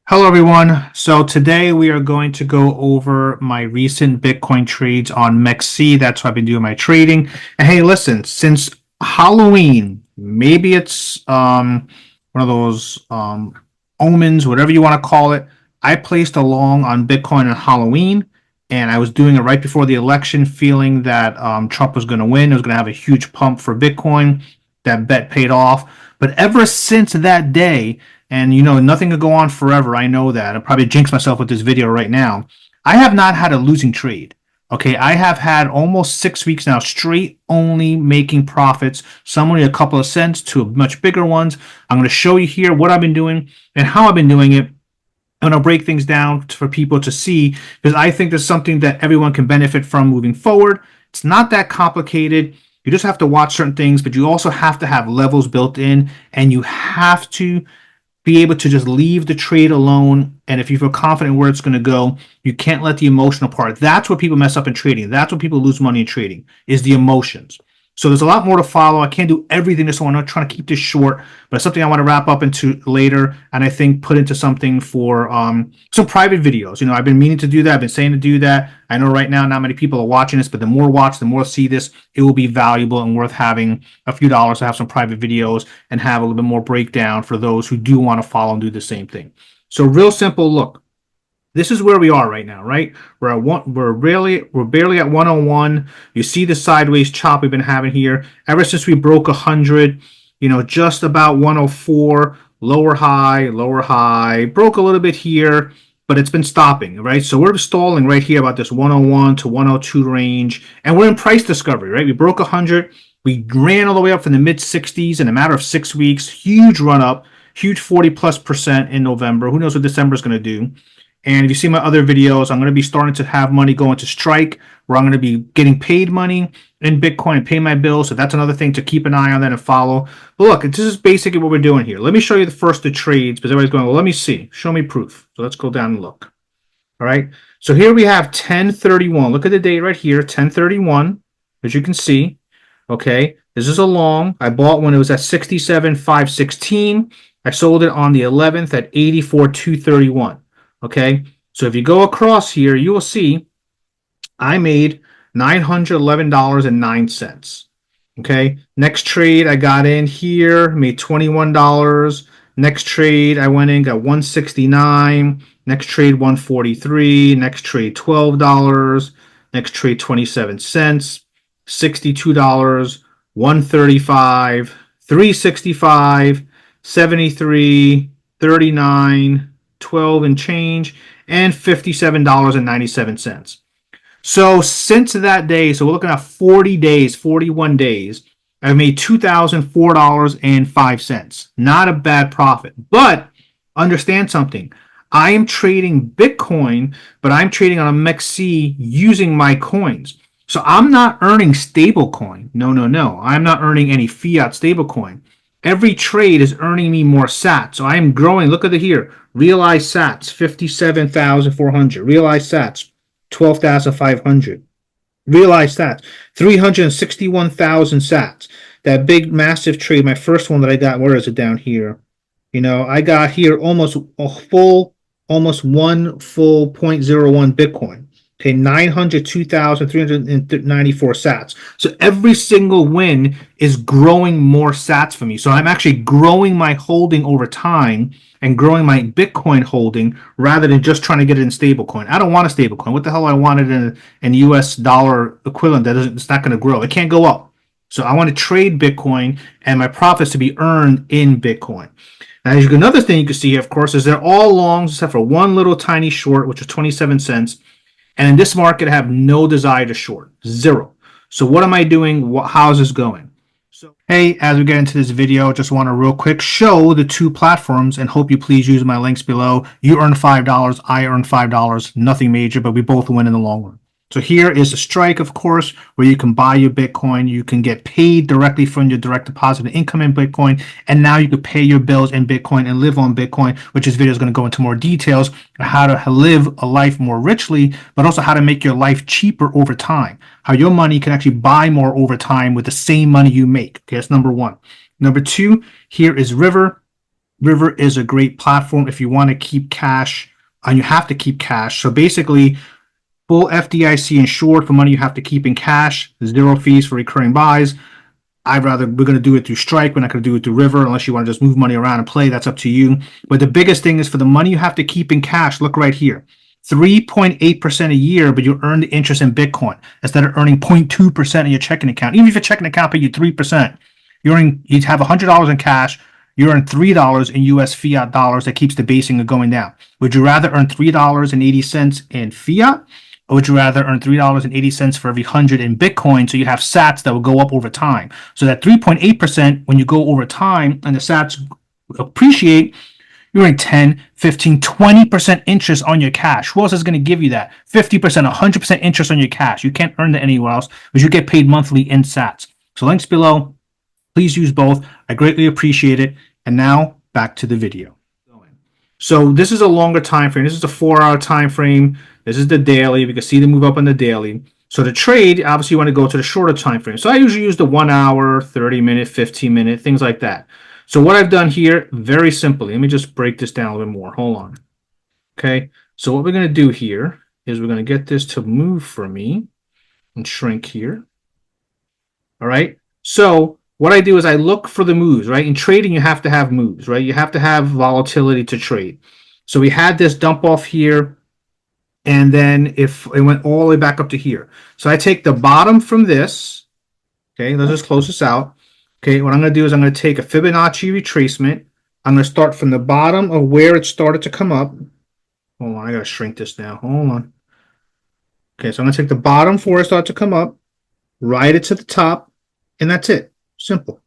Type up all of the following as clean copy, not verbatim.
Hello, everyone. So today we are going to go over my recent Bitcoin trades on MEXC. That's how I've been doing my trading. And hey, listen, since Halloween, maybe it's one of those omens, whatever you want to call it. I placed a long on Bitcoin on Halloween, and I was doing it right before the election, feeling that Trump was going to win. It was going to have a huge pump for Bitcoin. That bet paid off. But ever since that day, and nothing could go on forever. I know that. I'll probably jinx myself with this video right now. I have not had a losing trade. Okay, I have had almost 6 weeks now straight only making profits, some only a couple of cents to much bigger ones. I'm going to show you here what I've been doing and how I've been doing it. And I'll break things down for people to see because I think there's something that everyone can benefit from moving forward. It's not that complicated. You just have to watch certain things, but you also have to have levels built in, and you have to be able to just leave the trade alone. And if you feel confident where it's going to go, you can't let the emotional part. That's what people mess up in trading. That's what people lose money in trading, is the emotions. So there's a lot more to follow. I can't do everything this one. I'm trying to keep this short, but it's something I want to wrap up into later, and I think put into something for some private videos. I've been meaning to do that. I've been saying to do that. I know right now not many people are watching this, but the more watch, the more see this, it will be valuable and worth having a few dollars to have some private videos and have a little bit more breakdown for those who do want to follow and do the same thing. So real simple look. This is where we are right now, right? We're barely at 101. You see the sideways chop we've been having here ever since we broke 100. Just about 104, lower high, broke a little bit here, but it's been stopping, right? So we're stalling right here about this 101 to 102 range, and we're in price discovery, right? We broke 100. We ran all the way up from the mid 60s in a matter of 6 weeks. Huge run up, huge 40+% in November. Who knows what December is going to do? And if you see my other videos, I'm going to be starting to have money go into Strike, where I'm going to be getting paid money in Bitcoin and pay my bills. So that's another thing to keep an eye on that and follow. But look, this is basically what we're doing here. Let me show you the trades, because everybody's going, well, let me see. Show me proof. So let's go down and look. All right. So here we have 1031. Look at the date right here, 1031, as you can see. Okay. This is a long. I bought when it was at 67,516. I sold it on the 11th at 84,231. Okay, so if you go across here, you will see I made $911.09. Okay, next trade I got in here, made $21. Next trade I went in, got $169. Next trade $143. Next trade $12. Next trade 27 cents. $62. $135. $365. $73. $39. 12 and change, and $57.97. So since that day, so we're looking at 40 days, 41 days, I've made $2,004.05. Not a bad profit. But understand something. I am trading Bitcoin, but I'm trading on a MEXC using my coins. So I'm not earning stablecoin. No. I'm not earning any fiat stablecoin. Every trade is earning me more sats. So I am growing. Look at it here. Realized sats, 57,400. Realized sats, 12,500. Realized sats, 361,000 sats. That big, massive trade, my first one that I got, where is it down here? I got here almost one full 0.01 Bitcoin. Okay, 902,394 sats. So every single win is growing more sats for me. So I'm actually growing my holding over time and growing my Bitcoin holding rather than just trying to get it in stablecoin. I don't want a stablecoin. What the hell I want it in US dollar equivalent it's not going to grow. It can't go up. So I want to trade Bitcoin and my profits to be earned in Bitcoin. Now, another thing you can see here, of course, is they're all longs except for one little tiny short, which is 27 cents. And in this market, I have no desire to short. Zero. So what am I doing? How's this going? So, hey, as we get into this video, just want to real quick show the two platforms and hope you please use my links below. You earn $5. I earn $5. Nothing major, but we both win in the long run. So here is the Strike, of course, where you can buy your Bitcoin. You can get paid directly from your direct deposit income in Bitcoin. And now you can pay your bills in Bitcoin and live on Bitcoin, which this video is going to go into more details on how to live a life more richly, but also how to make your life cheaper over time. How your money can actually buy more over time with the same money you make. Okay, that's number one. Number two, here is River. River is a great platform if you want to keep cash, and you have to keep cash. So basically, full FDIC insured for money you have to keep in cash, 0 fees for recurring buys. We're going to do it through Strike. We're not going to do it through River unless you want to just move money around and play. That's up to you. But the biggest thing is for the money you have to keep in cash. Look right here. 3.8% a year, but you earn the interest in Bitcoin instead of earning 0.2% in your checking account. Even if your checking account paid you 3%, you'd have $100 in cash. You earn $3 in US fiat dollars that keeps the basing going down. Would you rather earn $3.80 in fiat? Or would you rather earn $3.80 for every 100 in Bitcoin so you have sats that will go up over time? So that 3.8%, when you go over time and the sats appreciate, you're earning 10, 15, 20% interest on your cash. Who else is going to give you that? 50%, 100% interest on your cash. You can't earn that anywhere else because you get paid monthly in sats. So links below. Please use both. I greatly appreciate it. And now back to the video. So this is a longer time frame. This is a 4-hour time frame. This is the daily. You can see the move up on the daily. So the trade, obviously, you want to go to the shorter time frame. So I usually use the 1 hour, 30 minute, 15 minute, things like that. So what I've done here, very simply, let me just break this down a little bit more. Hold on. Okay. So what we're going to do here is we're going to get this to move for me and shrink here. All right. So what I do is I look for the moves, right? In trading, you have to have moves, right? You have to have volatility to trade. So we had this dump off here, and then if it went all the way back up to here. So I take the bottom from this, okay? Let's just close this out. Okay, what I'm going to do is I'm going to take a Fibonacci retracement. I'm going to start from the bottom of where it started to come up. Hold on, I got to shrink this now. Hold on. Okay, so I'm going to take the bottom for where it started to come up, ride it to the top, and that's it. Simple.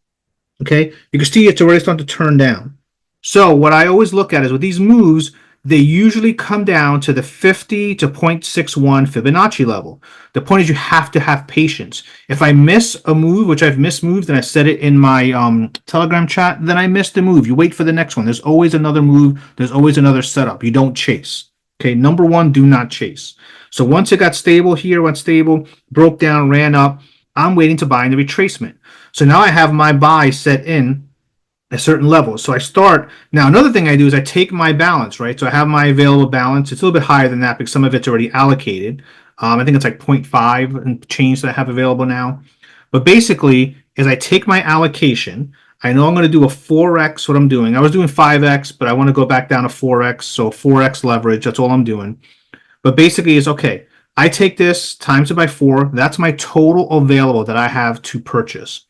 Okay, you can see it's already starting to turn down. So what I always look at is with these moves, they usually come down to the 50 to 0.61 Fibonacci level. The point is you have to have patience. If I miss a move, which I've missed moves, and I said it in my Telegram chat, then I missed the move. You wait for the next one. There's always another move. There's always another setup. You don't chase. Okay, number one, do not chase. So once it got stable here, went stable, broke down, ran up, I'm waiting to buy in the retracement. So now I have my buy set in a certain level. So I start. Now, another thing I do is I take my balance, right? So I have my available balance. It's a little bit higher than that because some of it's already allocated. I think it's like 0.5 and change that I have available now. But basically, is I take my allocation. I know I'm going to do a 4x what I'm doing. I was doing 5x, but I want to go back down to 4x. So 4x leverage, that's all I'm doing. But basically, it's okay. I take this, times it by 4. That's my total available that I have to purchase.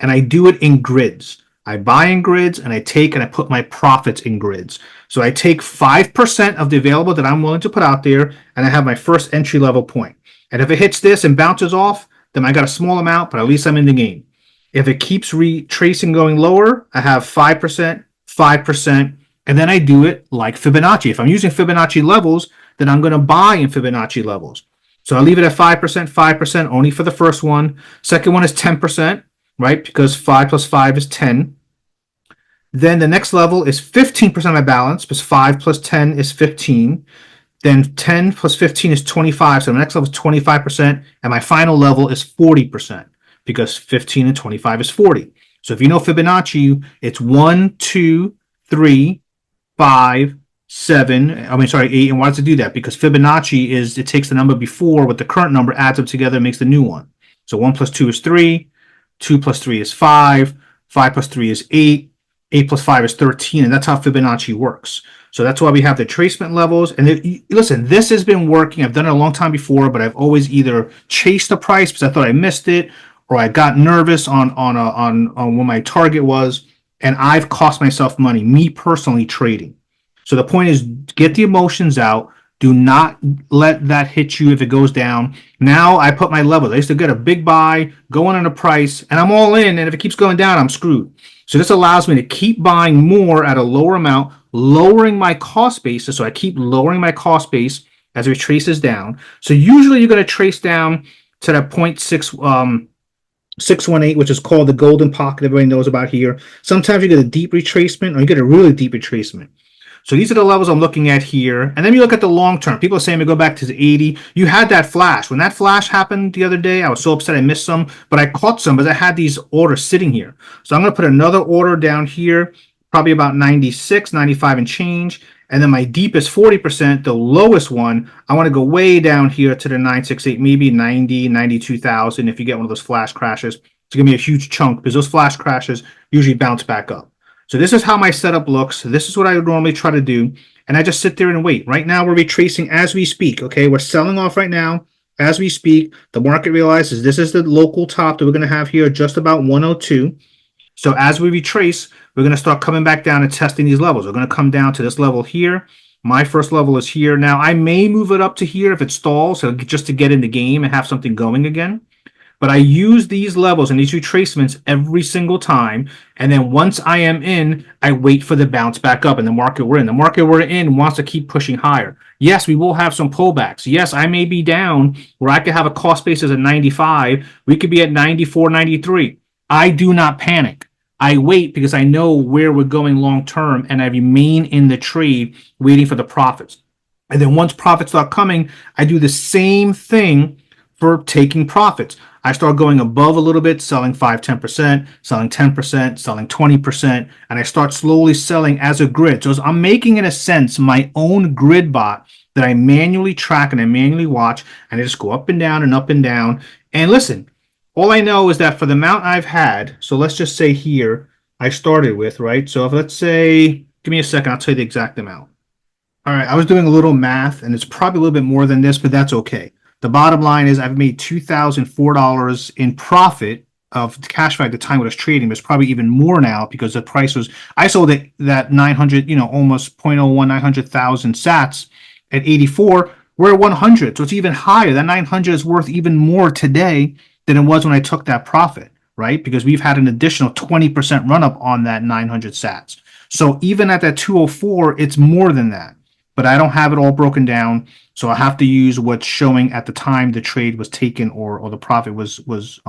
And I do it in grids. I buy in grids, and I take and I put my profits in grids. So I take 5% of the available that I'm willing to put out there, and I have my first entry level point. And if it hits this and bounces off, then I got a small amount, but at least I'm in the game. If it keeps retracing going lower, I have 5%, 5%, and then I do it like Fibonacci. If I'm using Fibonacci levels, then I'm going to buy in Fibonacci levels. So I leave it at 5%, 5% only for the first one. Second one is 10%, right? Because 5 plus 5 is 10. Then the next level is 15% of my balance, because 5 plus 10 is 15. Then 10 plus 15 is 25. So the next level is 25. And my final level is 40, because 15 and 25 is 40. So if you know Fibonacci, it's 1, 2, 3, 5, 7. 8. And why does it do that? Because Fibonacci is, it takes the number before with the current number, adds them together, and makes the new one. So 1 plus 2 is 3. 2 plus 3 is 5. 5 plus 3 is 8. 8 plus 5 is 13. And that's how Fibonacci works. So that's why we have the tracement levels. And listen, this has been working. I've done it a long time before, but I've always either chased the price because I thought I missed it, or I got nervous on what my target was, and I've cost myself money, me personally, trading. So the point is, get the emotions out. Do not let that hit you if it goes down. Now I put my levels. I used to get a big buy, go in on a price, and I'm all in. And if it keeps going down, I'm screwed. So this allows me to keep buying more at a lower amount, lowering my cost basis. So I keep lowering my cost base as it traces down. So usually you're going to trace down to that 0.618, which is called the golden pocket. Everybody knows about here. Sometimes you get a deep retracement, or you get a really deep retracement. So these are the levels I'm looking at here. And then you look at the long term. People are saying we go back to the 80. You had that flash. When that flash happened the other day, I was so upset I missed some, but I caught some because I had these orders sitting here. So I'm going to put another order down here, probably about 96, 95 and change. And then my deepest 40%, the lowest one, I want to go way down here to the 968, maybe 90, 92,000 if you get one of those flash crashes. It's going to be a huge chunk because those flash crashes usually bounce back up. So this is how my setup looks. This is what I would normally try to do. And I just sit there and wait. Right now, we're retracing as we speak. Okay, we're selling off right now as we speak. The market realizes this is the local top that we're going to have here, just about 102. So as we retrace, we're going to start coming back down and testing these levels. We're going to come down to this level here. My first level is here. Now, I may move it up to here if it stalls, so just to get in the game and have something going again. But I use these levels and these retracements every single time. And then once I am in, I wait for the bounce back up in the market we're in. The market we're in wants to keep pushing higher. Yes, we will have some pullbacks. Yes, I may be down where I could have a cost basis at 95. We could be at 94, 93. I do not panic. I wait because I know where we're going long term, and I remain in the trade waiting for the profits. And then once profits start coming, I do the same thing for taking profits. I start going above a little bit, selling 5, 10%, selling 10%, selling 20%, and I start slowly selling as a grid. So I'm making, in a sense, my own grid bot that I manually track and I manually watch, and I just go up and down and up and down. And listen, all I know is that for the amount I've had, so let's just say here, I started with, right? So if let's say, give me a second, I'll tell you the exact amount. All right, I was doing a little math, and it's probably a little bit more than this, but that's okay. The bottom line is I've made $2,004 in profit of cash value at the time when I was trading. There's probably even more now because the price was, I sold it that 900, almost 0.01, 900,000 sats at 84. We're at 100, so it's even higher. That 900 is worth even more today than it was when I took that profit, right? Because we've had an additional 20% run up on that 900 sats. So even at that 204, it's more than that. But I don't have it all broken down, so I have to use what's showing at the time the trade was taken or the profit was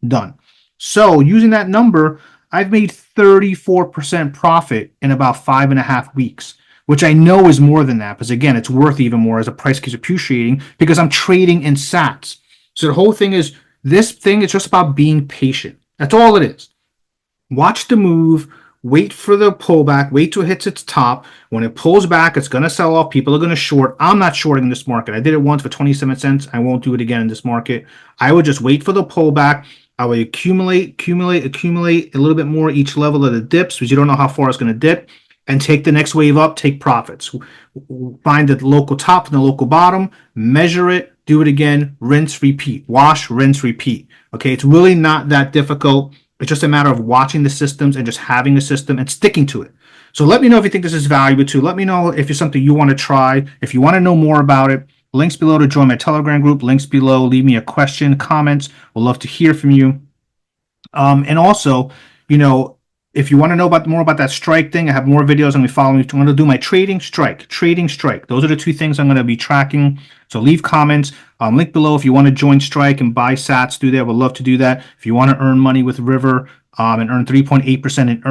done. So using that number, I've made 34% profit in about 5.5 weeks, which I know is more than that, because again, it's worth even more as the price keeps appreciating because I'm trading in sats. So the whole thing is, this thing is just about being patient. That's all it is. Watch the move. Wait for the pullback, wait till it hits its top. When it pulls back, it's going to sell off. People are going to short. I'm not shorting this market. I did it once for 27 cents. I won't do it again in this market. I would just wait for the pullback. I would accumulate a little bit more each level of the dips because you don't know how far it's going to dip, and take the next wave up, take profits. Find the local top and the local bottom, measure it, do it again, rinse, repeat. Wash, rinse, repeat. Okay, it's really not that difficult. It's just a matter of watching the systems and just having a system and sticking to it. So let me know if you think this is valuable too. Let me know if it's something you want to try. If you want to know more about it, links below to join my Telegram group. Links below. Leave me a question, comments. We'd love to hear from you. And also, if you want to know more about that strike thing, I have more videos. I'm going to be following. I'm going to do my trading strike. Those are the two things I'm going to be tracking. So leave comments. Link below if you want to join Strike and buy sats. Do that. Would love to do that. If you want to earn money with River and earn 3.8% and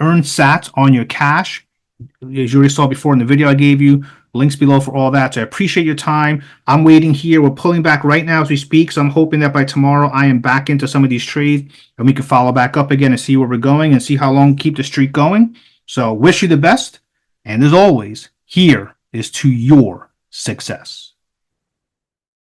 earn sats on your cash, as you already saw before in the video I gave you, links below for all that. So I appreciate your time. I'm waiting here. We're pulling back right now as we speak. So I'm hoping that by tomorrow I am back into some of these trades and we can follow back up again and see where we're going and see how long keep the streak going. So wish you the best. And as always, here is to your success.